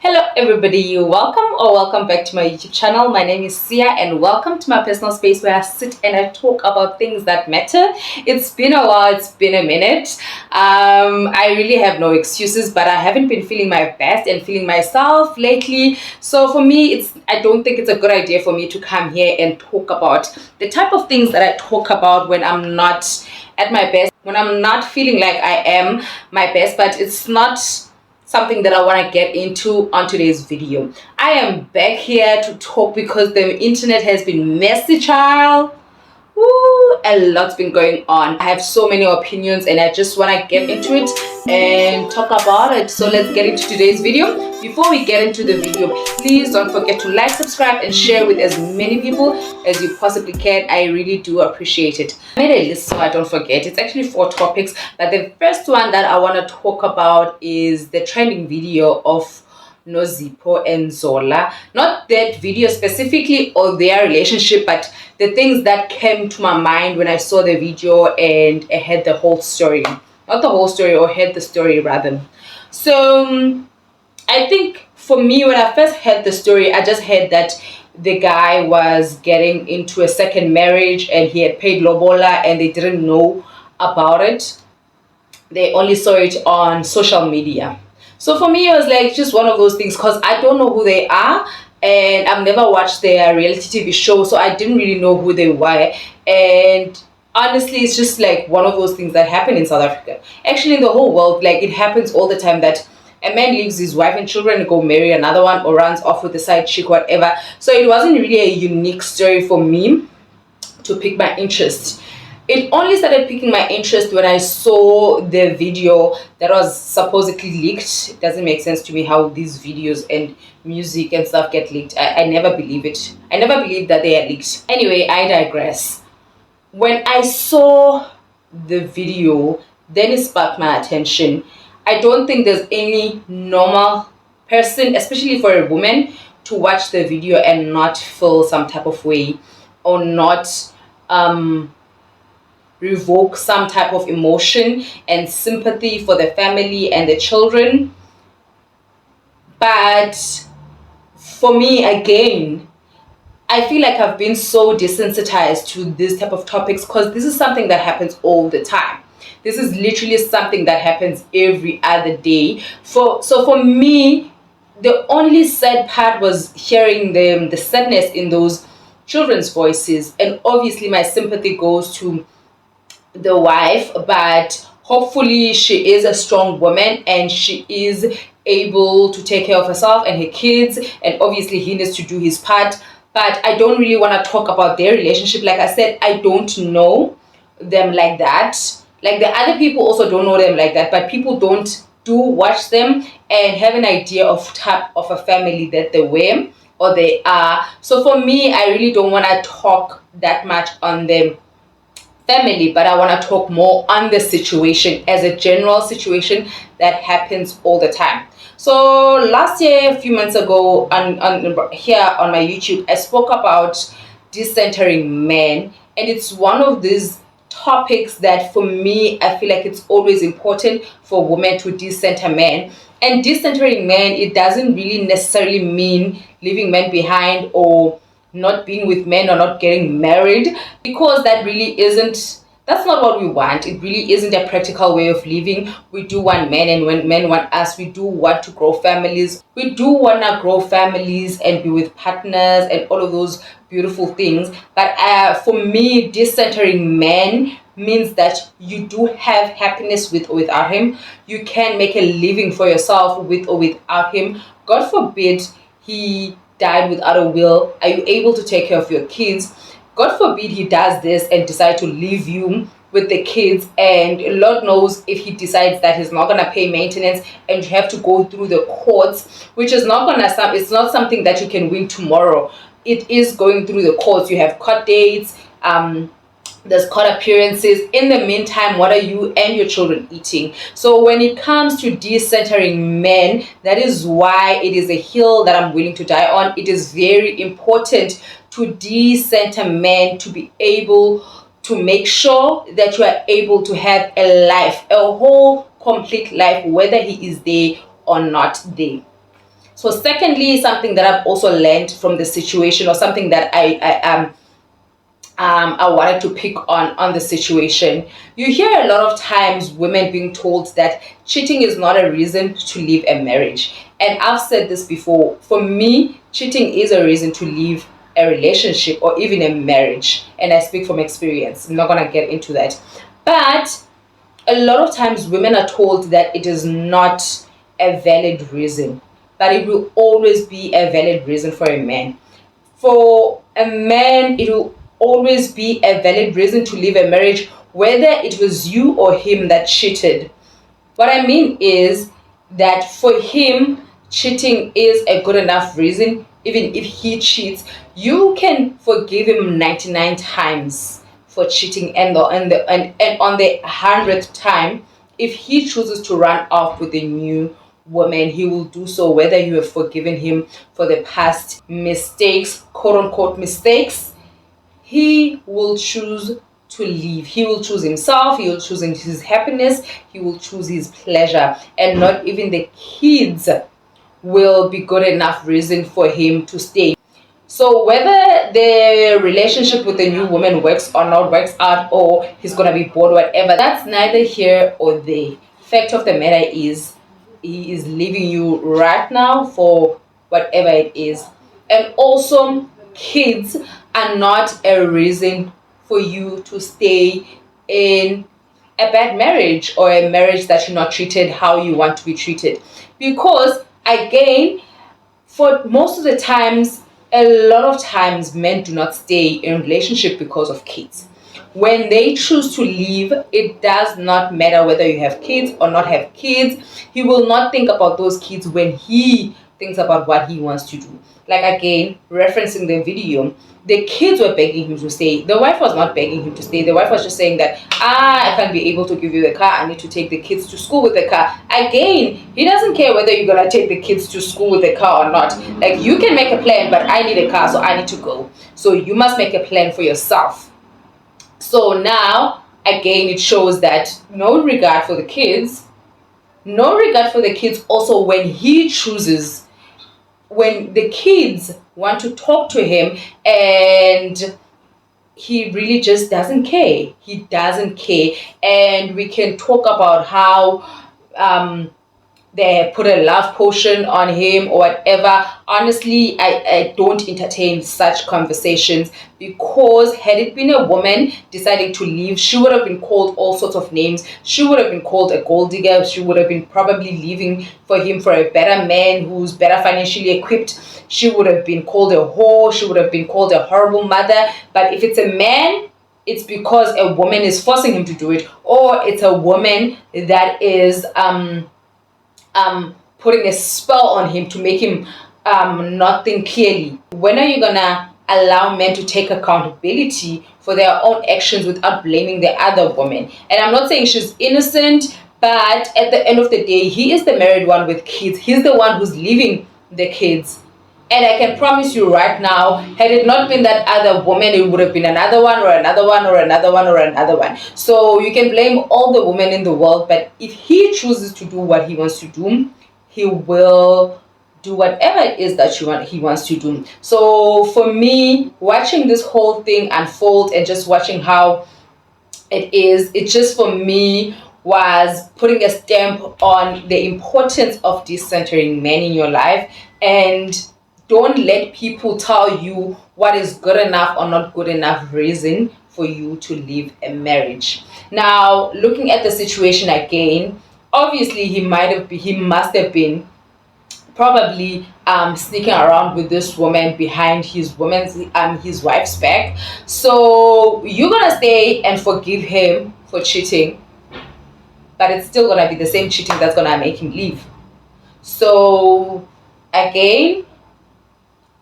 Hello everybody, welcome back to my YouTube channel. My name is Sia and welcome to my personal space where I sit and I talk about things that matter. It's been a while, it's been a minute. I really have no excuses, but I haven't been feeling my best and feeling myself lately. So for me, I don't think it's a good idea for me to come here and talk about the type of things that I talk about when I'm not at my best, when I'm not feeling like I am my best, but it's not something that I want to get into on today's video. I am back here to talk because the internet has been messy, child. Woo, a lot's been going on. I have so many opinions and I just want to get into it and talk about it. So let's get into today's video. Before we get into the video, please don't forget to like, subscribe and share with as many people as you possibly can. I really do appreciate it. I made a list so I don't forget. It's actually 4 topics, but the first one that I want to talk about is the trending video of Nozipho and Zola. Not that video specifically or their relationship, but the things that came to my mind when I saw the video and I heard the whole story. Not the whole story, or heard the story rather. So I think for me, when I first heard the story, I just heard that the guy was getting into a second marriage and he had paid lobola and they didn't know about it. They only saw it on social media. So for me, it was like just one of those things because I don't know who they are and I've never watched their reality TV show, so I didn't really know who they were. And honestly, it's just like one of those things that happen in South Africa. Actually, in the whole world, like it happens all the time that a man leaves his wife and children and go marry another one or runs off with a side chick, whatever. So it wasn't really a unique story for me to pick my interest. It only started picking my interest when I saw the video that was supposedly leaked. It doesn't make sense to me how these videos and music and stuff get leaked. I never believe it. I never believed that they are leaked. Anyway, I digress. When I saw the video, then it sparked my attention. I don't think there's any normal person, especially for a woman, to watch the video and not feel some type of way or not revoke some type of emotion and sympathy for the family and the children. But for me, again, I feel like I've been so desensitized to this type of topics because this is something that happens all the time. This is literally something that happens every other day. So for me, the only sad part was hearing the sadness in those children's voices. And obviously my sympathy goes to the wife, but hopefully she is a strong woman and she is able to take care of herself and her kids, and obviously he needs to do his part. But I don't really want to talk about their relationship. Like I said, I don't know them like that. Like the other people also don't know them like that, but people do watch them and have an idea of type of a family that they were or they are. So for me, I really don't want to talk that much on them family, but I want to talk more on the situation as a general situation that happens all the time. So last year, a few months ago, here on my YouTube, I spoke about decentering men, and it's one of these topics that for me, I feel like it's always important for women to decenter men. And decentering men, it doesn't really necessarily mean leaving men behind or not being with men or not getting married, because that's not what we want. It really isn't a practical way of living. We do want men, and when men want us, we do want to grow families. We do want to grow families and be with partners and all of those beautiful things. But for me, decentering men means that you do have happiness with or without him. You can make a living for yourself with or without him. God forbid he died without a will. Are you able to take care of your kids? God forbid he does this and decide to leave you with the kids, and Lord knows if he decides that he's not gonna pay maintenance and you have to go through the courts, which is it's not something that you can win tomorrow. It is going through the courts. You have court dates, there's court appearances. In the meantime, what are you and your children eating? So when it comes to decentering men, that is why it is a hill that I'm willing to die on. It is very important to decenter men, to be able to make sure that you are able to have a life, a whole complete life, whether he is there or not there. So secondly, something that I've also learned from the situation, or something that I wanted to pick on the situation. You hear a lot of times women being told that cheating is not a reason to leave a marriage. And I've said this before. For me, cheating is a reason to leave a relationship or even a marriage. And I speak from experience. I'm not going to get into that. But a lot of times women are told that it is not a valid reason, but it will always be a valid reason for a man. For a man, it will always be a valid reason to leave a marriage, whether it was you or him that cheated. What I mean is that for him, cheating is a good enough reason. Even if he cheats, you can forgive him 99 times for cheating, and on the 100th time, if he chooses to run off with a new woman, he will do so, whether you have forgiven him for the past mistakes, quote unquote mistakes. He will choose to leave. He will choose himself, he will choose his happiness, he will choose his pleasure, and not even the kids will be good enough reason for him to stay. So whether the relationship with the new woman works or not works out, or he's gonna be bored, whatever, that's neither here or there. Fact of the matter is, he is leaving you right now for whatever it is. And also, kids are not a reason for you to stay in a bad marriage, or a marriage that you're not treated how you want to be treated. Because again, for most of the times, a lot of times men do not stay in a relationship because of kids. When they choose to leave, it does not matter whether you have kids or not have kids. He will not think about those kids when he thinks about what he wants to do. Like again, referencing the video, the kids were begging him to stay. The wife was not begging him to stay. The wife was just saying that, I can't be able to give you the car. I need to take the kids to school with the car. Again, he doesn't care whether you're going to take the kids to school with the car or not. Like, you can make a plan, but I need a car, so I need to go. So you must make a plan for yourself. So now, again, it shows that no regard for the kids. No regard for the kids also when he chooses, when the kids want to talk to him, and he really just doesn't care. He doesn't care. And we can talk about how they put a love potion on him or whatever. Honestly, I don't entertain such conversations, because had it been a woman deciding to leave, she would have been called all sorts of names. She would have been called a gold digger. She would have been probably leaving for him for a better man who's better financially equipped. She would have been called a whore. She would have been called a horrible mother. But if it's a man, it's because a woman is forcing him to do it, or it's a woman that is putting a spell on him to make him not think clearly. When are you gonna allow men to take accountability for their own actions without blaming the other woman? And I'm not saying she's innocent, but at the end of the day, he is the married one with kids. He's the one who's leaving the kids. And I can promise you right now, had it not been that other woman, it would have been another one, or another one, or another one, or another one. So you can blame all the women in the world, but if he chooses to do what he wants to do, he will do whatever it is that he wants to do. So for me, watching this whole thing unfold and just watching how it just for me was putting a stamp on the importance of decentering men in your life. And don't let people tell you what is good enough or not good enough reason for you to leave a marriage. Now, looking at the situation again, obviously he must have been probably sneaking around with this woman behind his wife's back. So you're gonna stay and forgive him for cheating, but it's still gonna be the same cheating that's gonna make him leave. So again,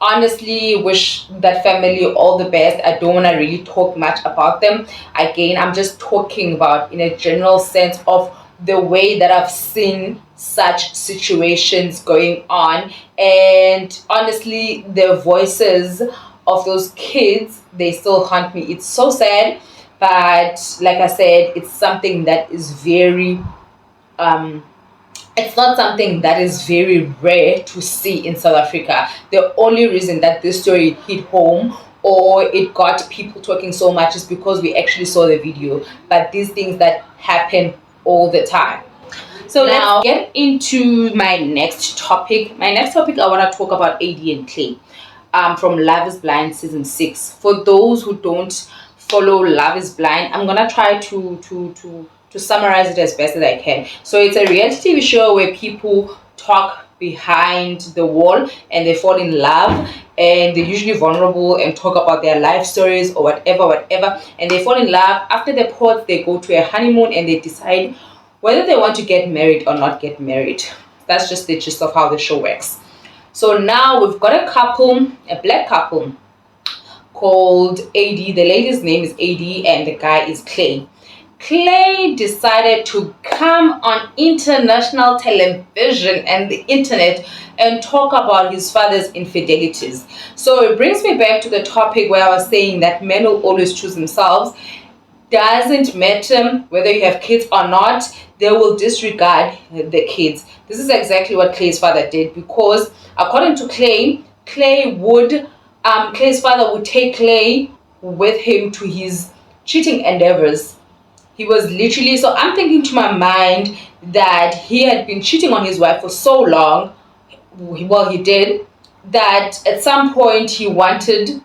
honestly, wish that family all the best. I don't want to really talk much about them. Again, I'm just talking about in a general sense of the way that I've seen such situations going on. And honestly, the voices of those kids, they still haunt me. It's so sad, but like I said, it's something that is very It's not something that is very rare to see in South Africa. The only reason that this story hit home or it got people talking so much is because we actually saw the video. But these things that happen all the time. So now let's get into my next topic. My next topic, I want to talk about AD and Clay from Love is Blind season 6. For those who don't follow Love is Blind, I'm gonna try to summarize it as best as I can. So it's a reality TV show where people talk behind the wall and they fall in love, and they're usually vulnerable and talk about their life stories or whatever, and they fall in love. After the port, they go to a honeymoon and they decide whether they want to get married or not get married. That's just the gist of how the show works. So now we've got a couple, a black couple called AD. The lady's name is AD and the guy is Clay. Clay decided to come on international television and the internet and talk about his father's infidelities. So it brings me back to the topic where I was saying that men will always choose themselves. Doesn't matter whether you have kids or not, they will disregard the kids. This is exactly what Clay's father did, because according to Clay, Clay's father would take Clay with him to his cheating endeavors. He was literally, so I'm thinking to my mind that he had been cheating on his wife for so long. Well, he did, that at some point he wanted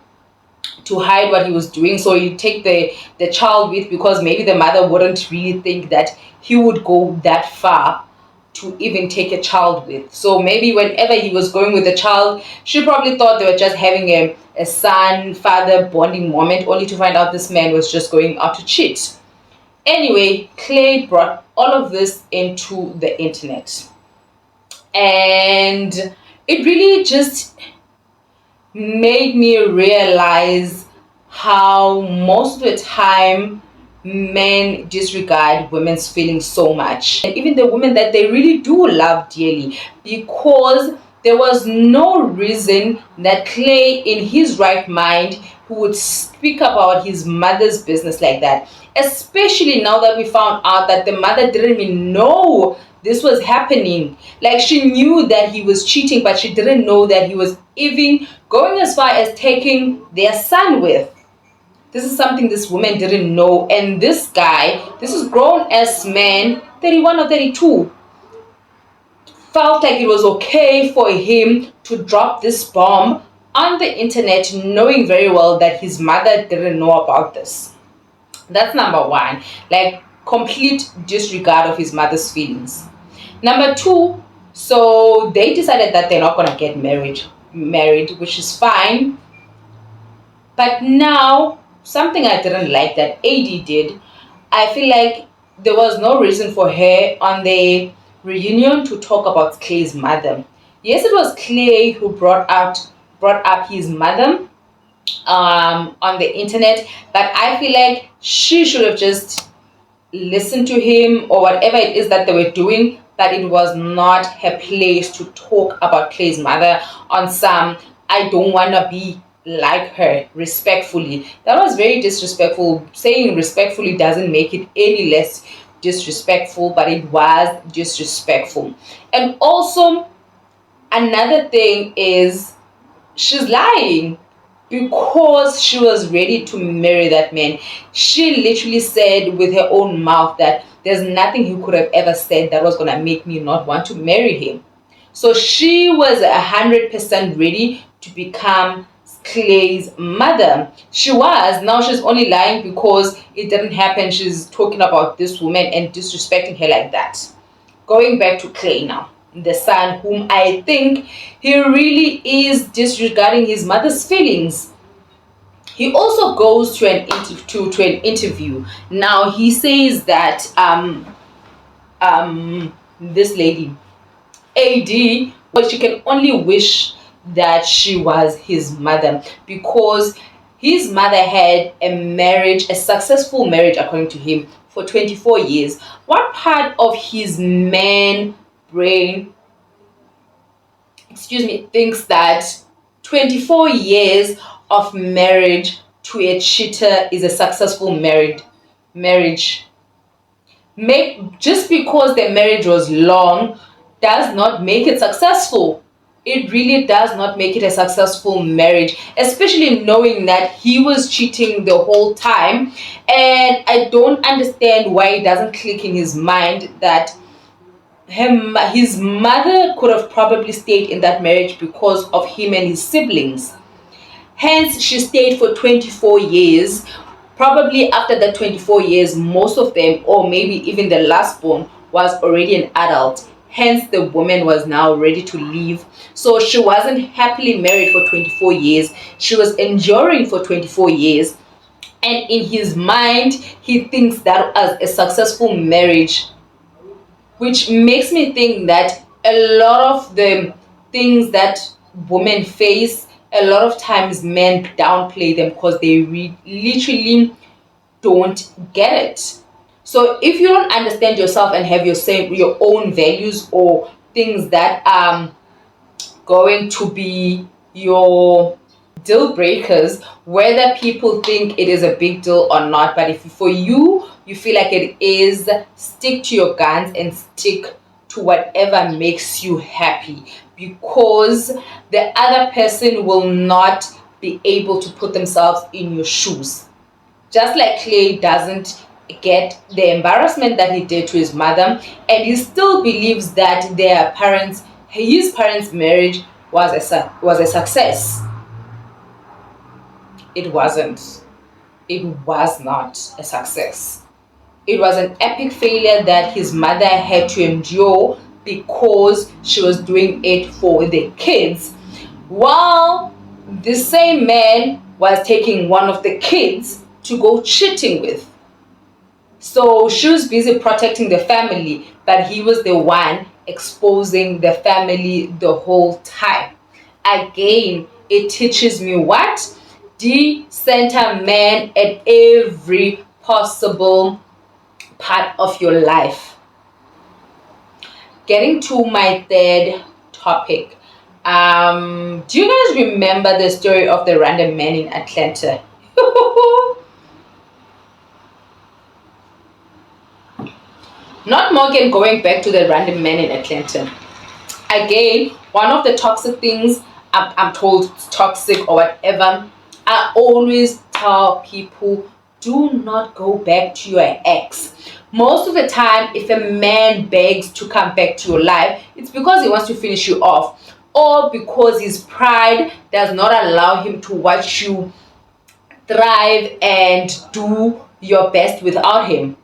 to hide what he was doing, so he'd take the child with, because maybe the mother wouldn't really think that he would go that far to even take a child with. So maybe whenever he was going with the child, she probably thought they were just having a son-father bonding moment, only to find out this man was just going out to cheat. Anyway, Clay brought all of this into the internet, and it really just made me realize how most of the time men disregard women's feelings so much, and even the women that they really do love dearly, because there was no reason that Clay, in his right mind, who would speak about his mother's business like that, especially now that we found out that the mother didn't even know this was happening. Like, she knew that he was cheating, but she didn't know that he was even going as far as taking their son with. This is something this woman didn't know. And this guy, this is grown as man, 31 or 32, felt like it was okay for him to drop this bomb on the internet, knowing very well that his mother didn't know about this. That's number one. Like, complete disregard of his mother's feelings. Number two, so they decided that they're not going to get married, which is fine. But now, something I didn't like that AD did, I feel like there was no reason for her on the reunion to talk about Clay's mother. Yes, it was Clay who brought up his mother on the internet, but I feel like she should have just listened to him or whatever it is that they were doing, but it was not her place to talk about Clay's mother on some I don't want to be like her respectfully. That was very disrespectful. Saying respectfully doesn't make it any less disrespectful, but it was disrespectful. And also, another thing is, she's lying, because she was ready to marry that man. She literally said with her own mouth that there's nothing he could have ever said that was going to make me not want to marry him. So she was 100% ready to become Clay's mother. She was. Now she's only lying because it didn't happen. She's talking about this woman and disrespecting her like that. Going back to Clay now, the son, whom I think he really is disregarding his mother's feelings. He also goes to an interview. Now he says that this lady AD, well, she can only wish that she was his mother, because his mother had a successful marriage according to him, for 24 years. What part of his man brain, thinks that 24 years of marriage to a cheater is a successful marriage? Just because their marriage was long does not make it successful. It really does not make it a successful marriage, especially knowing that he was cheating the whole time. And I don't understand why it doesn't click in his mind that his mother could have probably stayed in that marriage because of him and his siblings. Hence, she stayed for 24 years. Probably after that 24 years, most of them, or maybe even the last born, was already an adult. Hence, the woman was now ready to leave. So she wasn't happily married for 24 years. She was enduring for 24 years. And in his mind, he thinks that as a successful marriage, which makes me think that a lot of the things that women face, a lot of times men downplay them because they literally don't get it. So if you don't understand yourself and have your own values or things that are going to be your deal breakers, whether people think it is a big deal or not, but if for you feel like it is, stick to your guns and stick to whatever makes you happy, because the other person will not be able to put themselves in your shoes. Just like Clay doesn't get the embarrassment that he did to his mother, and he still believes that his parents' marriage was a success. It wasn't. It was not a success. It was an epic failure that his mother had to endure because she was doing it for the kids, while the same man was taking one of the kids to go cheating with. So she was busy protecting the family, but he was the one exposing the family the whole time. Again, it teaches me what? Decenter man at every possible part of your life. Getting to my third topic. Do you guys remember the story of the random man in Atlanta? Not Morgan, going back to the random man in Atlanta. Again, one of the toxic things, I'm told toxic or whatever, I always tell people, do not go back to your ex. Most of the time, if a man begs to come back to your life, it's because he wants to finish you off, or because his pride does not allow him to watch you thrive and do your best without him.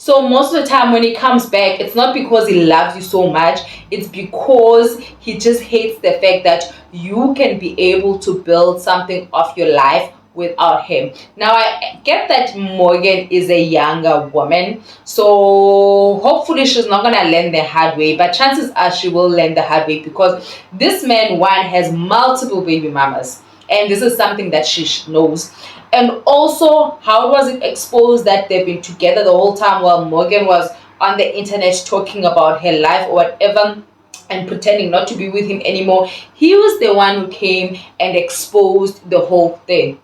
So most of the time when he comes back, it's not because he loves you so much, it's because he just hates the fact that you can be able to build something of your life without him. Now I get that Morgan is a younger woman, so hopefully she's not gonna learn the hard way, but chances are she will learn the hard way, because this man, one, has multiple baby mamas, and this is something that she knows. And also, how was it exposed that they've been together the whole time while Morgan was on the internet talking about her life or whatever and pretending not to be with him anymore? He was the one who came and exposed the whole thing.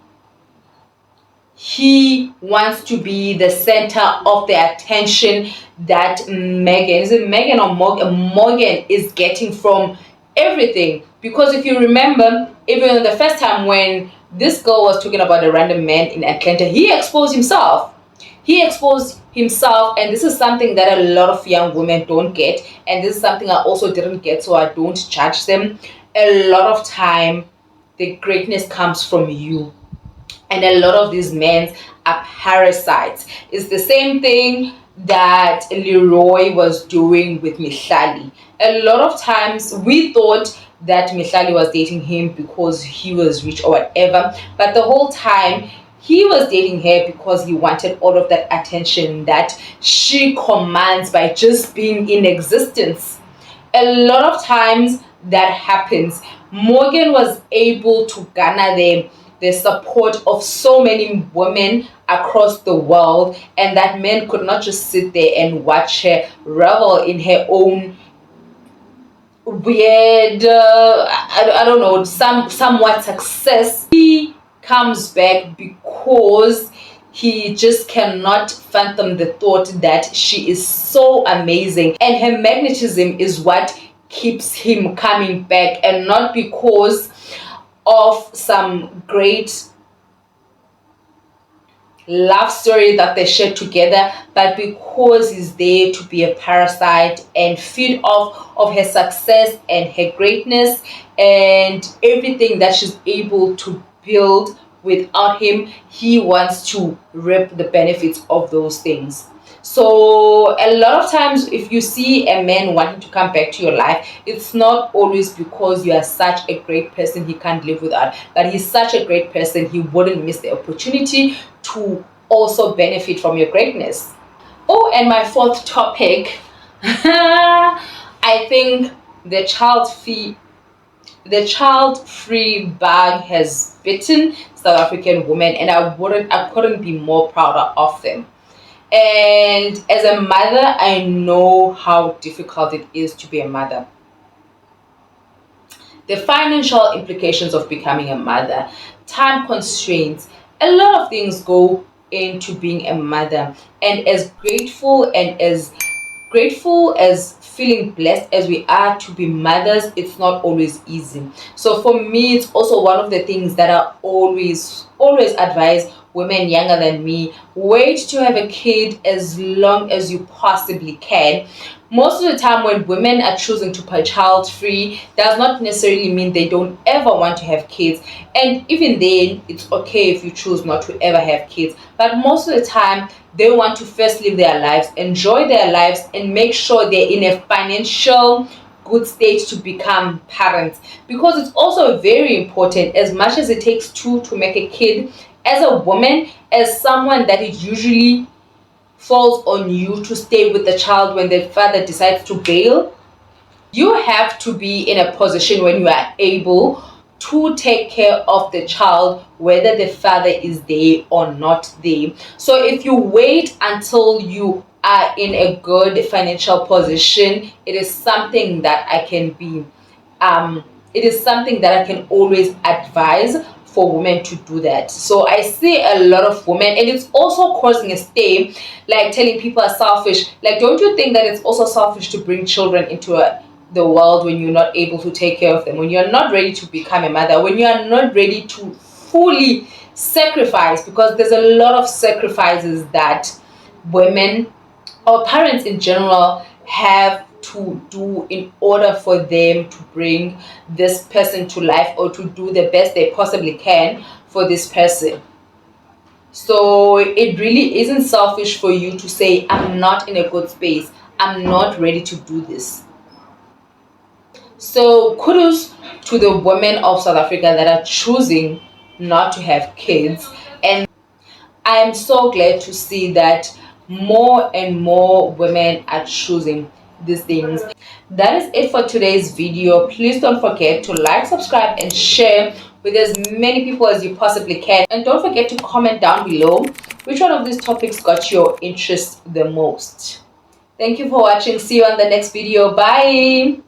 He wants to be the center of the attention that Megan or Morgan is getting from everything. Because if you remember, even the first time when this girl was talking about a random man in Atlanta, he exposed himself. And this is something that a lot of young women don't get, and this is something I also didn't get, so I don't judge them. A lot of time, the greatness comes from you, and a lot of these men are parasites. It's the same thing that Leroy was doing with Mihlali. A lot of times we thought that Mihlali was dating him because he was rich or whatever, but the whole time he was dating her because he wanted all of that attention that she commands by just being in existence. A lot of times that happens. Morgan was able to garner the support of so many women across the world, and that men could not just sit there and watch her revel in her own weird I don't know, somewhat success. He comes back because he just cannot fathom the thought that she is so amazing, and her magnetism is what keeps him coming back, and not because of some great love story that they share together, but because he's there to be a parasite and feed off of her success and her greatness and everything that she's able to build. Without him, he wants to reap the benefits of those things. So a lot of times, if you see a man wanting to come back to your life, it's not always because you are such a great person he can't live without, but he's such a great person he wouldn't miss the opportunity to also benefit from your greatness. Oh, and my fourth topic, I think the child free bag has bitten South African women, and I couldn't be more prouder of them. And as a mother, I know how difficult it is to be a mother. The financial implications of becoming a mother, time constraints, a lot of things go into being a mother. And as grateful as feeling blessed as we are to be mothers, it's not always easy. So for me, it's also one of the things that I always advise women younger than me: wait to have a kid as long as you possibly can. Most of the time when women are choosing to put child free, does not necessarily mean they don't ever want to have kids, and even then it's okay if you choose not to ever have kids. But most of the time they want to first live their lives, enjoy their lives, and make sure they're in a financial good state to become parents, because it's also very important. As much as it takes two to make a kid, as a woman, as someone that it usually falls on you to stay with the child when the father decides to bail, you have to be in a position when you are able to take care of the child whether the father is there or not there. So if you wait until you are in a good financial position, it is something that I can always advise for women to do that. So I see a lot of women, and it's also causing a stain, like telling people are selfish. Like, don't you think that it's also selfish to bring children into the world when you're not able to take care of them, when you're not ready to become a mother, when you are not ready to fully sacrifice? Because there's a lot of sacrifices that women or parents in general have to do in order for them to bring this person to life, or to do the best they possibly can for this person. So it really isn't selfish for you to say, I'm not in a good space, I'm not ready to do this. So kudos to the women of South Africa that are choosing not to have kids, and I am so glad to see that more and more women are choosing these things. That is it for today's video. Please don't forget to like, subscribe, and share with as many people as you possibly can. And don't forget to comment down below which one of these topics got your interest the most. Thank you for watching. See you on the next video. Bye.